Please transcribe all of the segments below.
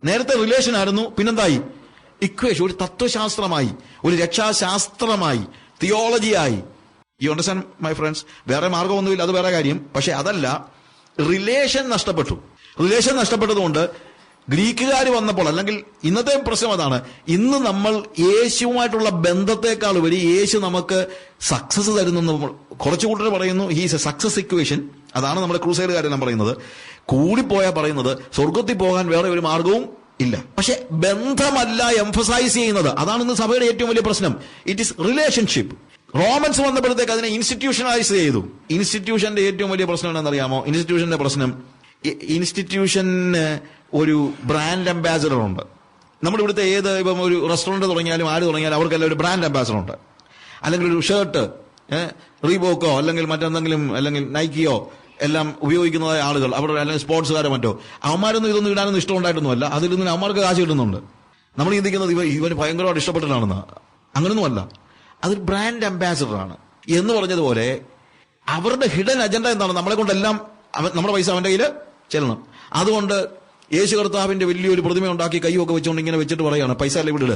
നേരത്തെ റിലേഷൻ ആയിരുന്നു, പിന്നെന്തായി? ഇക്വേഷൻ, ഒരു തത്വശാസ്ത്രമായി, ഒരു രക്ഷാശാസ്ത്രമായി, തിയോളജിയായി. You understand my friends? വേറെ മാർഗമൊന്നുമില്ല, അത് വേറെ കാര്യം. പക്ഷെ അതല്ല, റിലേഷൻ നഷ്ടപ്പെട്ടു. റിലേഷൻ നഷ്ടപ്പെട്ടതുകൊണ്ട് ഗ്രീക്കുകാർ വന്നപ്പോൾ, അല്ലെങ്കിൽ ഇന്നത്തെ പ്രശ്നം അതാണ്, ഇന്ന് നമ്മൾ യേശുവുമായിട്ടുള്ള ബന്ധത്തെക്കാൾ ഉപരി യേശു നമുക്ക് സക്സസ് തരുന്നെന്ന് കുറച്ചു കൂട്ടർ പറയുന്നു. He's A success equation. അതാണ് നമ്മുടെ ക്രൂസൈഡുകാരെല്ലാം പറയുന്നത്. കൂടിപ്പോയാൽ പറയുന്നത് സ്വർഗത്തിൽ പോകാൻ വേറെ ഒരു മാർഗവും ഇല്ല. പക്ഷെ ബന്ധമല്ല എംഫസൈസ് ചെയ്യുന്നത്. അതാണ് ഇന്ന് സഭയുടെ ഏറ്റവും വലിയ പ്രശ്നം. It is relationship. റോമൻസ് വന്നപ്പോഴത്തേക്ക് അതിനെ ഇൻസ്റ്റിറ്റ്യൂഷനലൈസ് ചെയ്തു. ഇൻസ്റ്റിറ്റ്യൂഷന്റെ ഏറ്റവും വലിയ പ്രശ്നം എന്താണെന്നറിയാമോ? ഇൻസ്റ്റിറ്റ്യൂഷന്റെ പ്രശ്നം, ഇൻസ്റ്റിറ്റ്യൂഷന് ഒരു ബ്രാൻഡ് അംബാസഡർ ഉണ്ട്. നമ്മുടെ ഇവിടുത്തെ ഇപ്പം ഒരു റെസ്റ്റോറന്റ് തുടങ്ങിയാലും ആര് തുടങ്ങിയാലും അവർക്കെല്ലാം ഒരു ബ്രാൻഡ് അംബാസഡർ ഉണ്ട്. അല്ലെങ്കിൽ ഒരു ഷർട്ട് റീബോക്കോ അല്ലെങ്കിൽ മറ്റെന്തെങ്കിലും, അല്ലെങ്കിൽ നൈക്കിയോ എല്ലാം ഉപയോഗിക്കുന്നതായ ആളുകൾ, അവിടെ അല്ലെങ്കിൽ സ്പോർട്സുകാരോ മറ്റോ, അവന്മാരൊന്നും ഇതൊന്നും ഇടാനൊന്നും ഇഷ്ടമുണ്ടായിട്ടൊന്നുമല്ല. അതിൽ നിന്ന് അവന്മാർക്ക് കാശ് കിട്ടുന്നുണ്ട്. നമ്മൾ ചിന്തിക്കുന്നത് ഇവന് ഭയങ്കരമായിട്ട് ഇഷ്ടപ്പെട്ടിട്ടാണെന്ന്. അങ്ങനൊന്നുമല്ല. അതൊരു ബ്രാൻഡ് അംബാസഡറാണ്. എന്ന് പറഞ്ഞതുപോലെ അവരുടെ ഹിഡൻ അജണ്ട എന്താണ്? നമ്മളെ കൊണ്ടെല്ലാം നമ്മുടെ പൈസ അവന്റെ കയ്യിൽ ചെല്ലണം. അതുകൊണ്ട് യേശു കർത്താവിന്റെ വലിയൊരു പ്രതിമ ഉണ്ടാക്കി കൈയൊക്കെ വെച്ചുകൊണ്ട് ഇങ്ങനെ വെച്ചിട്ട് പറയാണ്, പൈസ അല്ലേ വിടുക.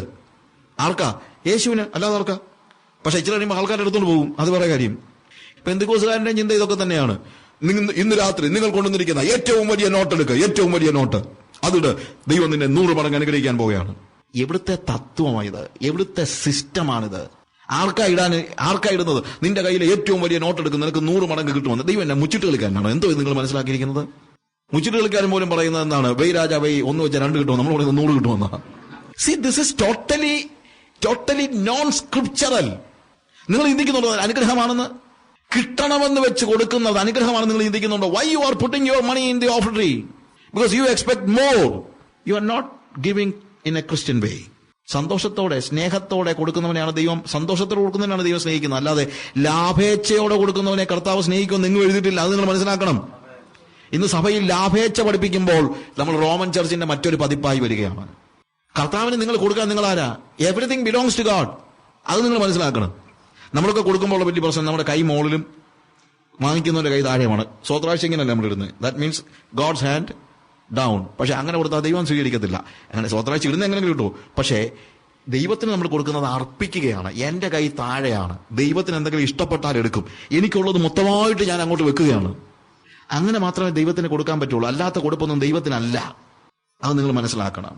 ആർക്കാ? യേശുവിന്, അല്ലാതെ ആർക്കാ? പക്ഷെ ഇച്ചിരി കഴിയുമ്പോൾ ആൾക്കാരുടെ എടുത്തുകൊണ്ട് പോകും. അത് വേറെ കാര്യം. പെന്തിക്കോസുകാരന്റെ ചിന്ത ഇതൊക്കെ തന്നെയാണ്. ഇന്ന് രാത്രി നിങ്ങൾ കൊണ്ടുവന്നിരിക്കുന്ന ഏറ്റവും വലിയ നോട്ട് എടുക്കുക, ഏറ്റവും വലിയ നോട്ട് അതിട്, ദൈവം നിന്നെ 100 മടങ്ങ് അനുഗ്രഹിക്കാൻ പോവുകയാണ്. എവിടുത്തെ തത്വമാണിത്? എവിടുത്തെ സിസ്റ്റമാണിത്? ആർക്കാ ഇടുന്നത്? നിന്റെ കയ്യിൽ ഏറ്റവും വലിയ നോട്ട് എടുക്കും, നിനക്ക് 100 മടങ്ങ് കിട്ടുമെന്ന്. ദൈവം എന്നെ മുച്ചിട്ട് കളിക്കാനാണോ? എന്തോ നിങ്ങൾ മനസ്സിലാക്കിയിരിക്കുന്നത്? മുച്ചിട്ട് കളിക്കാരൻ പോലും പറയുന്നത് എന്താണ്? വെയ് രാജാ വെയ്, 1 വെച്ചാൽ 2 കിട്ടുമോ? നമ്മൾ പറയുന്നത് 100 കിട്ടുമെന്നാ. See, this is totally non scriptural. നിങ്ങൾ ചിന്തിക്കുന്നുണ്ടോ അനുഗ്രഹമാണെന്ന്? കിട്ടണമെന്ന് വെച്ച് കൊടുക്കുന്നത് അനുഗ്രഹമാണെന്ന് നിങ്ങൾ ചിന്തിക്കുന്നുണ്ടോ? Why you are putting your money in the offertory? Because you expect more. You are not giving in a Christian way. സന്തോഷത്തോടെ സ്നേഹത്തോടെ കൊടുക്കുന്നവനെയാണ് ദൈവം, സന്തോഷത്തോടെ കൊടുക്കുന്നവനാണ് ദൈവം സ്നേഹിക്കുന്നത്. അല്ലാതെ ലാഭേച്ഛയോടെ കൊടുക്കുന്നവനെ കർത്താവ് സ്നേഹിക്കുമെന്ന് നിങ്ങൾ എഴുതിയിട്ടില്ല. അത് നിങ്ങൾ മനസ്സിലാക്കണം. ഇന്ന് സഭയിൽ ലാഭേച്ഛ പഠിപ്പിക്കുമ്പോൾ നമ്മൾ റോമൻ ചർച്ചിന്റെ മറ്റൊരു പതിപ്പായി വരികയാണ്. കർത്താവിന് നിങ്ങൾ കൊടുക്കാൻ നിങ്ങൾ ആരാ? Everything belongs to God. അത് നിങ്ങൾ മനസ്സിലാക്കണം. നമ്മളൊക്കെ കൊടുക്കുമ്പോൾ വലിയ പ്രശ്നം, നമ്മുടെ കൈ മുകളിലും വാങ്ങിക്കുന്നവന്റെ കൈ താഴെയുമാണ്. സ്വത്രാഴ്ച ഇങ്ങനെയല്ല നമ്മൾ ഇടുന്നത്. That means God's hand down. പക്ഷെ അങ്ങനെ കൊടുത്താൽ ദൈവം സ്വീകരിക്കത്തില്ല. അങ്ങനെ സ്വത്രാഴ്ച ഇടുന്ന എങ്ങനെയെങ്കിലും കിട്ടുമോ? പക്ഷേ ദൈവത്തിന് നമ്മൾ കൊടുക്കുന്നത് അർപ്പിക്കുകയാണ്. എന്റെ കൈ താഴെയാണ്. ദൈവത്തിന് എന്തെങ്കിലും ഇഷ്ടപ്പെട്ടാൽ എടുക്കും. എനിക്കുള്ളത് മൊത്തമായിട്ട് ഞാൻ അങ്ങോട്ട് വെക്കുകയാണ്. അങ്ങനെ മാത്രമേ ദൈവത്തിന് കൊടുക്കാൻ പറ്റുള്ളൂ. അല്ലാത്ത കൊടുപ്പൊന്നും ദൈവത്തിനല്ല. അത് നിങ്ങൾ മനസ്സിലാക്കണം.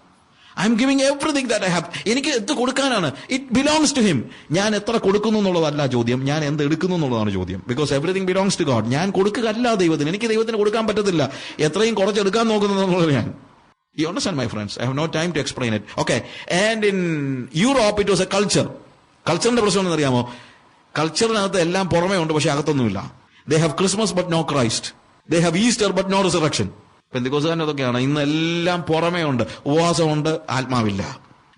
I am giving everything that I have. എനിക്ക് എന്ത് കൊടുക്കാനാണ്? It belongs to him. ഞാൻ എത്ര കൊടുക്കുന്നു എന്നുള്ളതല്ല ചോദ്യം, ഞാൻ എന്ത് എടുക്കുന്നു എന്നുള്ളതാണ് ചോദ്യം. Because everything belongs to God. ഞാൻ കൊടുക്കുകയല്ല ദൈവത്തിന്. എനിക്ക് ദൈവത്തിന് കൊടുക്കാൻ പറ്റത്തില്ല. എത്രയും കുറച്ചെടുക്കാൻ നോക്കുന്നത് ഞാൻ. You understand, my friends? I have no time to explain it. Okay. And in Europe it was a culture. കൾച്ചറിന്റെ പ്രശ്നം എന്നറിയാമോ? കൾച്ചറിനകത്ത് എല്ലാം പുറമേ ഉണ്ട്, പക്ഷെ അകത്തൊന്നുമില്ല. They have Christmas but no Christ. They have Easter but no resurrection. പെന്തിക്കോസുകാരൻ അതൊക്കെയാണ്. ഇന്ന് എല്ലാം പുറമേ ഉണ്ട്. ഉപവാസമുണ്ട്, ആത്മാവില്ല.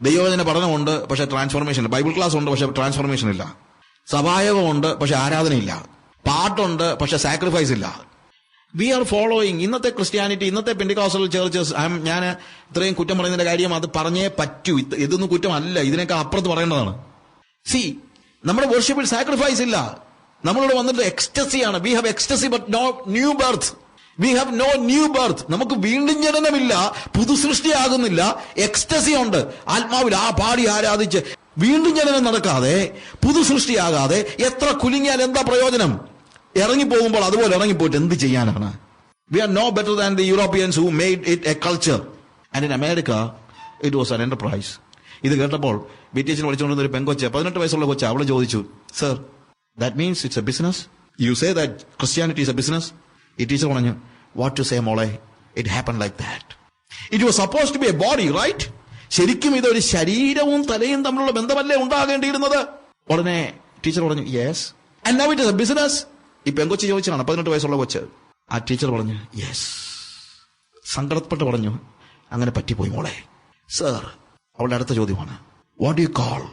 ദൈവവചന പഠനമുണ്ട്, പക്ഷെ ട്രാൻസ്ഫോർമേഷൻ ഇല്ല. ബൈബിൾ ക്ലാസ് ഉണ്ട്, പക്ഷെ ട്രാൻസ്ഫോർമേഷൻ ഇല്ല. സഭായോഗമുണ്ട്, പക്ഷെ ആരാധനയില്ല. പാട്ടുണ്ട്, പക്ഷെ സാക്രിഫൈസ് ഇല്ല. വി ആർ ഫോളോയിങ് ഇന്നത്തെ ക്രിസ്ത്യാനിറ്റി, ഇന്നത്തെ പെന്തിക്കോസ്റ്റൽ ചർച്ചസ്. ഞാൻ ഇത്രയും കുറ്റം പറയുന്നതിന്റെ കാര്യം അത് പറഞ്ഞേ പറ്റൂ. ഇതൊന്നും കുറ്റമല്ല, ഇതിനേക്കാൾ അപ്പുറത്ത് പറയേണ്ടതാണ്. സി, നമ്മുടെ വർഷിപ്പിൽ സാക്രിഫൈസ് ഇല്ല. നമ്മളിവിടെ വന്നിട്ട് എക്സ്റ്റസിയാണ്. We have ecstasy but no new birth. We have no new birth. നമുക്ക് വീണ്ടും ജനനമില്ല, പുതുസൃഷ്ടിയാകുന്നില്ല. എക്സ്റ്റസി ഉണ്ട് ആത്മാവിൽ. പാടി ആരാധിച്ച് വീണ്ടും ജനനം നടക്കാതെ, പുതുസൃഷ്ടിയാകാതെ എത്ര കുലുങ്ങിയാൽ എന്താ പ്രയോജനം? ഇറങ്ങിപ്പോകുമ്പോൾ അതുപോലെ ഇറങ്ങിപ്പോയിട്ട് എന്ത് ചെയ്യാനാണ്? We are no better than the Europeans who made it a culture. And in America it was an enterprise. ഇത് കേട്ടപ്പോൾ BTH പഠിച്ചുകൊണ്ടിരുന്ന ഒരു പെങ്കൊച്ച, 18 വയസ്സുള്ള കൊച്ച, അവള് ചോദിച്ചു, sir, that means it's a business? You say that Christianity is a business? ഈ teacher പറഞ്ഞു, വാട്ട് ടു സേ മോളെ, it happen like that. It was suppose to be a body, right? ശരിക്കും ഇതൊരു ശരീരവും തലയും തമ്മിലുള്ള ബന്ധമല്ലേ ഉണ്ടാകേണ്ടിയിരുന്നത്? ഉടനെ ടീച്ചർ പറഞ്ഞു, yes. And now it is a business. ഈ പെങ്കൊച്ച് ചോദിച്ചാണ്, 18 വയസ്സുള്ള കൊച്ച്. ആ ടീച്ചർ പറഞ്ഞു, യെസ്. സങ്കടപ്പെട്ട് പറഞ്ഞു, അങ്ങനെ പറ്റിപ്പോയി മോളെ. സർ, അവളുടെ അടുത്ത ചോദ്യമാണ്, what do you call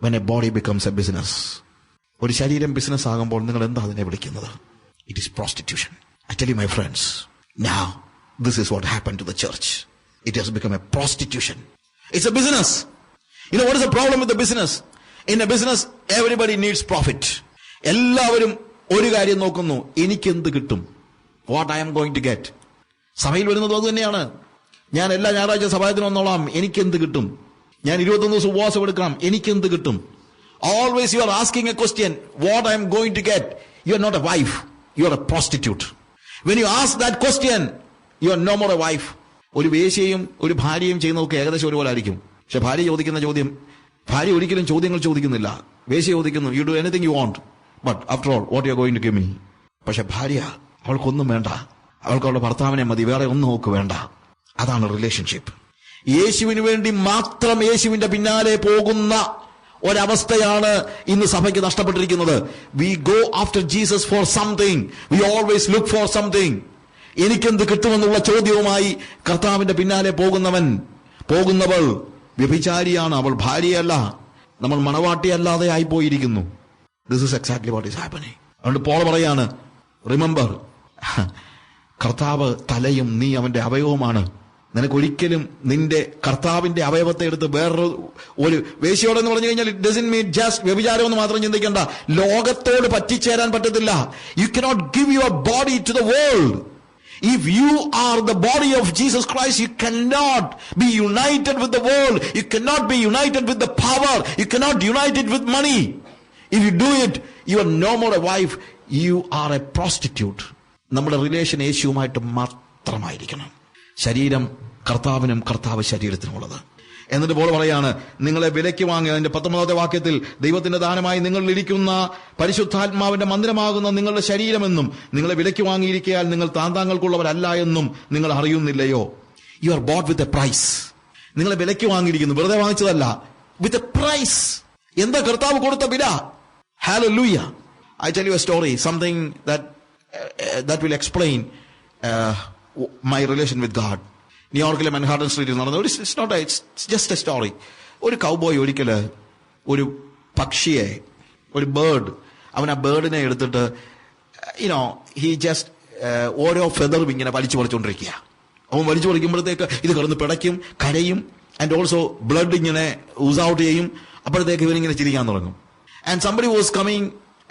when A body becomes A business? ഒരു ശരീരം ബിസിനസ് ആകുമ്പോൾ നിങ്ങൾ എന്താ അതിനെ വിളിക്കുന്നത്? It is prostitution. I tell you, my friends, now this is what happened to the church. It has become a prostitution. It's a business. You know what is the problem with the business? In a business, everybody needs profit. എല്ലാവരും ഒരു കാര്യം നോക്കുന്നു, എനിക്ക് എന്ത് കിട്ടും? What I am going to get. സഭയിൽ വരുന്നത് അത് തന്നെയാണ്. ഞാൻ എല്ലാ ഞായറാഴ്ച സഭായത്തിന് വന്നോളാം, എനിക്കെന്ത് കിട്ടും? ഞാൻ 21 ദിവസം ഉപവാസം എടുക്കാം, എനിക്കെന്ത് കിട്ടും? Always you are asking a question, what I am going to get? You are not a wife, you are a prostitute. When you ask that question, you are no more a wife. ഒരു വേശ്യയും ഒരു ഭാര്യയും ചെയ്യുന്നതൊക്കെ ഏകദേശം ഒരുപോലെ ആയിരിക്കും. പക്ഷെ ഭാര്യ ചോദിക്കുന്ന ചോദ്യം, ഭാര്യ ഒരിക്കലും ചോദ്യങ്ങൾ ചോദിക്കുന്നില്ല. വേശ്യ ചോദിക്കുന്നു, you do anything you want, but after all, what you are going to give me? പക്ഷെ ഭാര്യ, അവൾക്കൊന്നും വേണ്ട, അവൾക്ക് അവളുടെ ഭർത്താവിനെ മതി, വേറെ ഒന്നും അവൾക്ക് വേണ്ട. അതാണ് റിലേഷൻഷിപ്പ്. യേശുവിന് വേണ്ടി മാത്രം യേശുവിന്റെ പിന്നാലെ പോകുന്ന ഒരവസ്ഥയാണ് ഇന്ന് സഭയ്ക്ക് നഷ്ടപ്പെട്ടിരിക്കുന്നത്. We go after Jesus for something, we always look for something. എനിക്കെന്ത് കിട്ടുമെന്നുള്ള ചോദ്യവുമായി കർത്താവിന്റെ പിന്നാലെ പോകുന്നവൾ വ്യഭിചാരിയാണ്. അവൾ ഭാര്യയല്ല, നമ്മൾ മണവാട്ടിയല്ലാതെ ആയിപ്പോയിരിക്കുന്നു. This is exactly what is happening. അതുകൊണ്ട് പോൾ പറയാണ്, റിമെമ്പർ, കർത്താവ് തലയും നീ അവന്റെ അവയവമാണ്. നിനക്കൊരിക്കലും നിന്റെ കർത്താവിന്റെ അവയവത്തെ എടുത്ത് ഒരു വേശ്യയോടെന്ന് പറഞ്ഞു കഴിഞ്ഞാൽ ഇറ്റ് ഡസന്റ് മീൻ ജസ്റ്റ് വ്യഭിചാരം എന്ന് മാത്രം ചിന്തിക്കേണ്ട. ലോകത്തോട് പറ്റിച്ചേരാൻ പറ്റത്തില്ല. You cannot give your body to the world. If you are the body of Jesus Christ, you cannot be united with the world. You cannot be united with the power. You cannot unite it with money. If you do it, you are no more a wife. You are a prostitute. നമ്മുടെ relation യേശുവുമായിട്ട് മാത്രമായിരിക്കണം. ശരീരം കർത്താവിനും കർത്താവ് ശരീരത്തിനുമുള്ളത്. എന്നിട്ട് Paul പറയാണ്, നിങ്ങളെ വിലയ്ക്ക് വാങ്ങിയ, അതിന്റെ 19ാമത്തെ വാക്യത്തിൽ, ദൈവത്തിന്റെ ദാനമായി നിങ്ങളിലിരിക്കുന്ന പരിശുദ്ധാത്മാവിന്റെ മന്ദിരമാകുന്ന നിങ്ങളുടെ ശരീരമെന്നും നിങ്ങളെ വിലയ്ക്ക് വാങ്ങിയിരിക്കയാൽ നിങ്ങൾ താന്താങ്ങൾക്കുള്ളവരല്ല എന്നും നിങ്ങൾ അറിയുന്നില്ലയോ? You are bought with a price. നിങ്ങളെ വിലയ്ക്ക് വാങ്ങിയിരിക്കുന്നു, വെറുതെ വാങ്ങിച്ചതല്ല, വിത്ത് എ പ്രൈസ്. എന്താ കർത്താവ് കൊടുത്ത വില? Hallelujah. I tell you A story, something that will explain my relation with God. ന്യൂയോർക്കിലെ മൻഹാട്ടൻ സ്ട്രീറ്റിൽ നടന്ന it's just a story. ഒരു കൗബോയ് ഒരിക്കല് ഒരു പക്ഷിയെ, ഒരു ബേർഡ്, അവൻ ആ ബേർഡിനെ എടുത്തിട്ട് he just ഓരോ ഫെദറും ഇങ്ങനെ വലിച്ചു പറിച്ചുകൊണ്ടിരിക്കുക. അവൻ വലിച്ചു പറിക്കുമ്പോഴത്തേക്ക് ഇത് കിടന്ന് പിടയ്ക്കും, കരയും, ആൻഡ് ഓൾസോ ബ്ലഡ് ഇങ്ങനെ ഊസ് ഔട്ട് ചെയ്യും. അപ്പോഴത്തേക്ക് ഇവനിങ്ങനെ ചിരിക്കാൻ തുടങ്ങും. And somebody was coming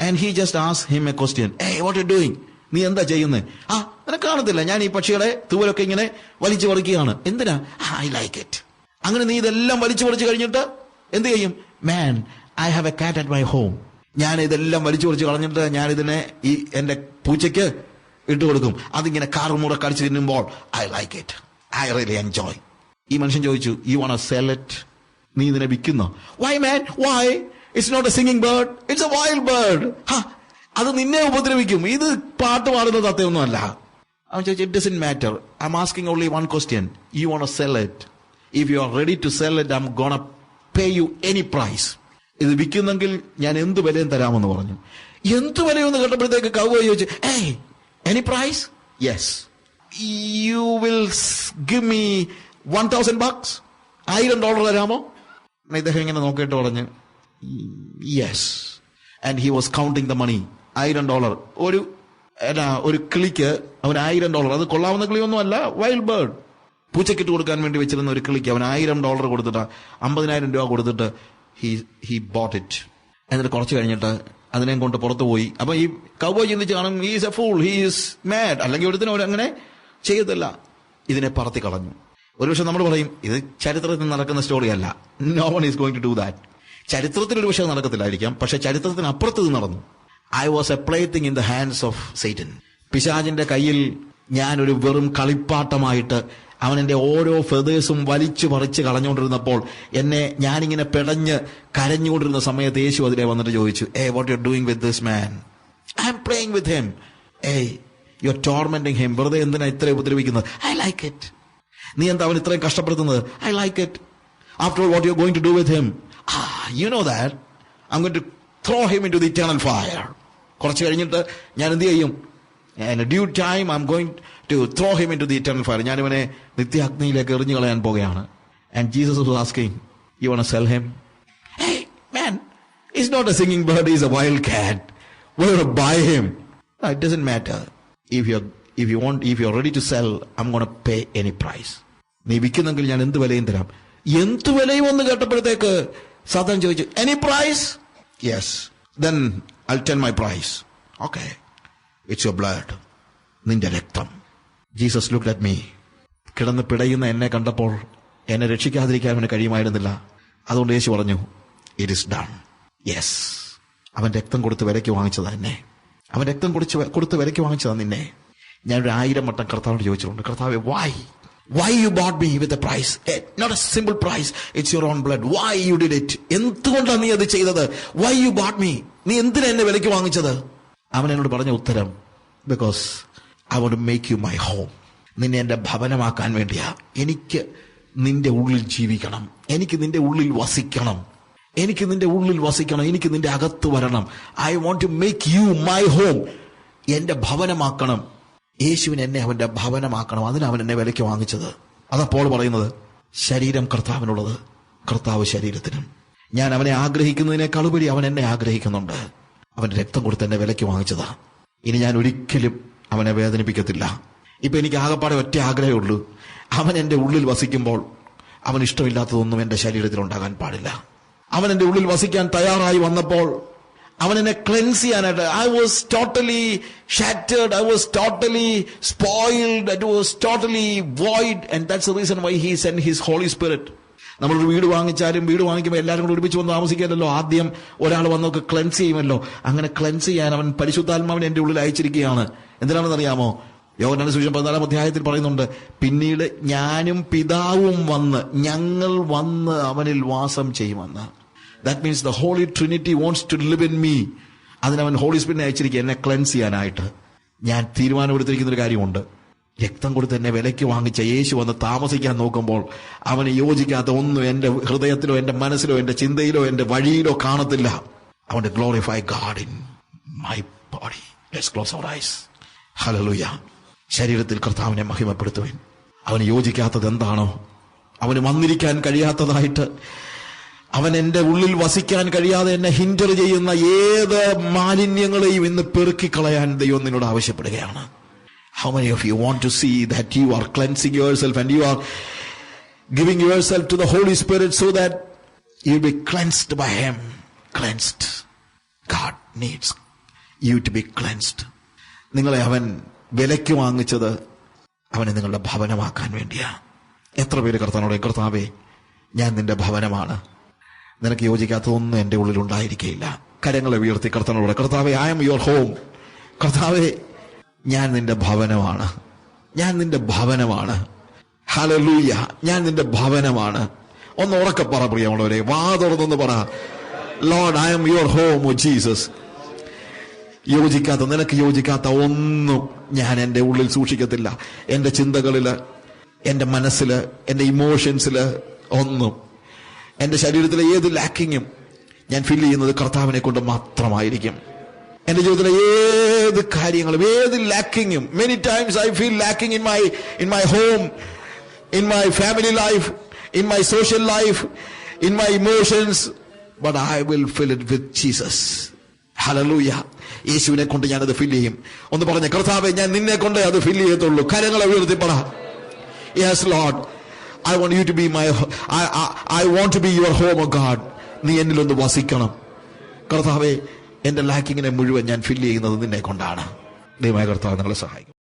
and he just asked him a question. Hey, what are you doing? നീ എന്താ ചെയ്യുന്നത്? നിനക്ക് കാണത്തില്ല, ഞാൻ ഈ പക്ഷിയുടെ തൂവലൊക്കെ ഇങ്ങനെ വലിച്ചു പറിക്കുകയാണ്. എന്തിനാ? I like it. അങ്ങനെ നീ ഇതെല്ലാം വലിച്ചു പറിച്ചു കഴിഞ്ഞിട്ട് എന്ത് ചെയ്യും? Man, I have a cat at my home. ഞാൻ ഇതെല്ലാം വലിച്ചു പറിച്ച് കളഞ്ഞിട്ട് ഞാൻ ഇതിനെ എന്റെ പൂച്ചയ്ക്ക് ഇട്ട് കൊടുക്കും. അതിങ്ങനെ കാറുമുറ കടിച്ചു തിന്നുമ്പോൾ I like it, I really enjoy. ഈ മനുഷ്യൻ ചോദിച്ചു, you want to sell it? നീ ഇതിനെ വിൽക്കുന്നോ? Why man, why? It's not a singing bird, it's a wild bird. അത് നിന്നെ ഉപദ്രവിക്കും, ഇത് പാട്ട് പാടുന്ന തത്തയൊന്നുമല്ല. അവൻ ചോദിച്ചു, it doesn't matter, I am asking only one question, you want to sell it? If you are ready to sell it, I am gonna pay you any price. ഇത് വിൽക്കുന്നെങ്കിൽ ഞാൻ എന്ത് വിലയും തരാമെന്ന് പറഞ്ഞു. എന്ത് വിലയെന്ന് കേട്ടപ്പോഴത്തേക്ക് കൗബോയ് ചോദിച്ചു, hey any price? Yes. You will give me $1,000? $1,000 തരാമോ? ഇദ്ദേഹം ഇങ്ങനെ നോക്കിയിട്ട് പറഞ്ഞു, yes. And he was counting the money. $1,000. ഒരു കിളിക്ക് അവൻ $1,000. അത് കൊള്ളാവുന്ന കിളിയൊന്നും അല്ല, വൈൽഡ് ബേർഡ്. പൂച്ചക്കിട്ട് കൊടുക്കാൻ വേണ്ടി വെച്ചിരുന്ന ഒരു കിളിക്ക് അവൻ $1,000 കൊടുത്തിട്ട്, $50,000 കൊടുത്തിട്ട് he bought it. എന്നിട്ട് കുറച്ച് കഴിഞ്ഞിട്ട് അതിനെ കൊണ്ട് പുറത്തു പോയി. അപ്പൊ ഈ കൗബോയ് ചിന്തിച്ച് കാണും, he is a fool, he is mad. അല്ലെങ്കിൽ ഒരുത്തിനും അങ്ങനെ ചെയ്യത്തില്ല. ഇതിനെ പറത്തി കളഞ്ഞു. ഒരുപക്ഷെ നമ്മൾ പറയും, ഇത് ചരിത്രത്തിൽ നടക്കുന്ന സ്റ്റോറി അല്ല. No one is going to do that. ചരിത്രത്തിൽ ഒരു പക്ഷേ നടക്കത്തില്ലായിരിക്കാം, പക്ഷെ ചരിത്രത്തിന് അപ്പുറത്ത് ഇത് നടന്നു. I was a plaything in the hands of Satan. പിശാചിന്റെ കയ്യിൽ ഞാൻ ഒരു വെറും കളിപ്പാട്ടമായിട്ട് അവൻ എന്റെ ഓരോ ഫെദേഴ്സും വലിച്ചു പറിച്ച് കളഞ്ഞുകൊണ്ടിരുന്നപ്പോൾ ഞാനിങ്ങനെ പെടഞ്ഞ് കരഞ്ഞുകൊണ്ടിരുന്ന സമയത്ത് യേശു അതിലെ വന്നിട്ട് ചോദിച്ചു, what you're doing with this man? I'm playing with him. You're tormenting him. വെറുതെ എന്തിനാ ഇത്രയും ഉപദ്രവിക്കുന്നത്? I like it. നീ എന്താ അവൻ ഇത്രയും കഷ്ടപ്പെടുത്തുന്നത്? I like it. After all, what you're going to do with him? You know that. I'm going to throw him into the eternal fire. കുറച്ച് കഴിഞ്ഞിട്ട് ഞാൻ എന്ത് ചെയ്യും? In a due time, I'm going to throw him into the eternal fire. ഞാൻ ഇവനെ നിത്യാഗ്നിയിലേക്ക് എറിഞ്ഞു കളയാൻ പോകുകയാണ്. And Jesus was asking, you want to sell him? Hey, man, he's not a singing bird, he's a wild cat. We're going to buy him. No, it doesn't matter. If you're ready to sell, I'm going to pay any price. നീ വിൽക്കുന്നെങ്കിൽ ഞാൻ എന്ത് വിലയും തരാം. എന്ത് വിലയും ഒന്ന് കേട്ടപ്പോഴത്തേക്ക് സാത്താൻ ചോദിച്ചു, any price? Yes. Then I'll tell my price. Okay. It's your blood. നിന്റെ രക്തം. Jesus looked at me. കിടന്ന് പിടയുന്ന എന്നെ കണ്ടപ്പോൾ എന്നെ രക്ഷിക്കാതിരിക്കാൻ അവന് കഴിയുമായിരുന്നില്ല. അതുകൊണ്ട് യേശു പറഞ്ഞു, ഇറ്റ് ഇസ് ഡൺ. യെസ്, അവൻ രക്തം കൊടുത്ത് വിലയ്ക്ക് വാങ്ങിച്ചതാ എന്നെ. അവൻ രക്തം കൊടുത്ത് വിലയ്ക്ക് വാങ്ങിച്ചതാ നിന്നെ. ഞാനൊരു 1000 വട്ടം കർത്താവിനോട് ചോദിച്ചിട്ടുണ്ട്, കർത്താവേ, why you bought me with a price? Not a simple price, it's your own blood. Why you did it? എന്തുകൊണ്ടാണ് നീ അത് ചെയ്തത്? Why you bought me? നീ എന്തിനാ എന്നെ വിലയ്ക്ക് വാങ്ങിച്ചത്? അവൻ എന്നോട് പറഞ്ഞ ഉത്തരം, because I want to make you my home. നിന്നെ എന്റെ ഭവനമാക്കാൻ വേണ്ടിയാ. എനിക്ക് നിന്റെ ഉള്ളിൽ ജീവിക്കണം, എനിക്ക് നിന്റെ ഉള്ളിൽ വസിക്കണം, എനിക്ക് നിന്റെ ഉള്ളിൽ വസിക്കണം, എനിക്ക് നിന്റെ അകത്ത് വരണം. I want to make you my home. എന്റെ ഭവനമാക്കണം. യേശുവിന് എന്നെ അവന്റെ ഭവനമാക്കണം. അതിനവൻ എന്നെ വിലയ്ക്ക് വാങ്ങിച്ചത്. അതപ്പോൾ പറയുന്നത്, ശരീരം കർത്താവിനുള്ളത്, കർത്താവ് ശരീരത്തിനും. ഞാൻ അവനെ ആഗ്രഹിക്കുന്നതിനേക്കാളുപരി അവൻ എന്നെ ആഗ്രഹിക്കുന്നുണ്ട്. അവൻ രക്തം കൊടുത്ത് എന്നെ വിലയ്ക്ക് വാങ്ങിച്ചതാ. ഇനി ഞാൻ ഒരിക്കലും അവനെ വേദനിപ്പിക്കത്തില്ല. ഇപ്പൊ എനിക്ക് ആകെപ്പാടെ ഒറ്റ ആഗ്രഹമുള്ളൂ, അവൻ എന്റെ ഉള്ളിൽ വസിക്കുമ്പോൾ അവൻ ഇഷ്ടമില്ലാത്തതൊന്നും എന്റെ ശരീരത്തിൽ ഉണ്ടാകാൻ പാടില്ല. അവൻ എന്റെ ഉള്ളിൽ വസിക്കാൻ തയ്യാറായി വന്നപ്പോൾ അവൻ എന്നെ ക്ലെൻസ് ചെയ്യാനായിട്ട്, I was totally shattered, I was totally spoiled, I was totally void, and that's the reason why he send his holy spirit. നമ്മളൊരു വീട് വാങ്ങിച്ചാലും വീട് വാങ്ങിക്കുമ്പോൾ എല്ലാവരും കൂടെ ഒരുമിച്ച് വന്ന് താമസിക്കാമല്ലോ. ആദ്യം ഒരാൾ വന്നൊക്കെ ക്ലെൻസ് ചെയ്യുമല്ലോ. അങ്ങനെ ക്ലെൻസ് ചെയ്യാൻ അവൻ പരിശുദ്ധാത്മാവിനെ എന്റെ ഉള്ളിൽ അയച്ചിരിക്കുകയാണ്. എന്തിനാണെന്ന് അറിയാമോ? യോഹന്നാന്റെ സുവിശേഷം 14-ാം അധ്യായത്തിൽ പറയുന്നുണ്ട്, പിന്നീട് ഞാനും പിതാവും വന്ന്, ഞങ്ങൾ വന്ന് അവനിൽ വാസം ചെയ്യുമെന്ന്. That means the Holy Trinity wants to live in me. അതിനവൻ ഹോളി സ്പിരിറ്റിനെ അയച്ചിരിക്കുക എന്നെ ക്ലെൻസ് ചെയ്യാനായിട്ട്. ഞാൻ തീരുമാനമെടുത്തിരിക്കുന്ന ഒരു കാര്യമുണ്ട്, രക്തം കൊടുത്ത് എന്നെ വിലയ്ക്ക് വാങ്ങിച്ച യേശു വന്ന് താമസിക്കാൻ നോക്കുമ്പോൾ അവന് യോജിക്കാത്ത ഒന്നും എന്റെ ഹൃദയത്തിലോ എന്റെ മനസ്സിലോ എന്റെ ചിന്തയിലോ എന്റെ വഴിയിലോ കാണത്തില്ല. അവന്റെ glorify God in my body. Let's close our eyes. Hallelujah. ശരീരത്തിൽ കർത്താവിനെ മഹിമപ്പെടുത്തുവാൻ അവന് യോജിക്കാത്തത് എന്താണോ, അവന് വന്നിരിക്കാൻ കഴിയാത്തതായിട്ട്, അവൻ എന്റെ ഉള്ളിൽ വസിക്കാൻ കഴിയാതെ എന്നെ ഹിൻഡർ ചെയ്യുന്ന ഏത് മാലിന്യങ്ങളെയും ഇന്ന് പെറുക്കിക്കളയാൻ ദൈവം നിന്നോട് ആവശ്യപ്പെടുകയാണ്. How many of you want to see that you are cleansing yourself and you are giving yourself to the Holy Spirit so that you be cleansed by Him? Cleansed. God needs you to be cleansed. നിങ്ങളെ അവൻ വിലയ്ക്ക് വാങ്ങിച്ചത് അവനെ നിങ്ങളുടെ ഭവനമാക്കാൻ വേണ്ടിയാ. എത്ര പേര് കർത്താവിനോട്, കർത്താവേ, ഞാൻ നിന്റെ ഭവനമാണ്, നിനക്ക് യോജിക്കാത്തതൊന്നും എന്റെ ഉള്ളിൽ ഉണ്ടായിരിക്കുകയില്ല. കരങ്ങളെ ഉയർത്തി കർത്താവിനോട്, കർത്താവേ, ഐ ആം യുവർ ഹോം. കർത്താവേ, ഞാൻ നിന്റെ ഭവനമാണ്, ഞാൻ നിന്റെ ഭവനമാണ്. ഹല്ലേലൂയ. ഞാൻ നിന്റെ ഭവനമാണ്. ഒന്ന് ഉറക്കെ പറ പ്രിയമുള്ളവരെ, വാ തുറന്നൊന്ന് പറ, Lord, I am your home, oh Jesus. നിനക്ക് യോജിക്കാത്ത ഒന്നും ഞാൻ എന്റെ ഉള്ളിൽ സൂക്ഷിക്കത്തില്ല. എന്റെ ചിന്തകളില്, എന്റെ മനസ്സില്, എന്റെ ഇമോഷൻസില് ഒന്നും, എന്റെ ശരീരത്തിലെ ഏത് ലാക്കിങ്ങും ഞാൻ ഫീൽ ചെയ്യുന്നത് കർത്താവിനെ കൊണ്ട് മാത്രമായിരിക്കും. എന്റെ ജീവിതത്തിലെ ഏത് കാര്യങ്ങളും, ഏത് ലാക്കിങ്ങും, many times I feel lacking in my home, in my family life, in my social life, in my emotions, but I will fill it with Jesus. Hallelujah. യേശുവിനെ കൊണ്ട് ഞാനത് ഫിൽ ചെയ്യും. ഒന്ന് പറഞ്ഞ, കർത്താവേ, ഞാൻ നിന്നെ കൊണ്ട് അത് ഫിൽ ചെയ്യത്തുള്ളൂ. കരങ്ങളെ ഉയർത്തി പറ, yes Lord, I want you to be I want to be your home, oh God. നീ എന്നിലൊന്ന് വസിക്കണം കർത്താവേ. എന്റെ ലാക്കിങ്ങിനെ മുഴുവൻ ഞാൻ ഫിൽ ചെയ്യുന്നത് നിന്നെ കൊണ്ടാണ്. ദൈവമായ കർത്താവ് നിങ്ങളെ സഹായിക്കും.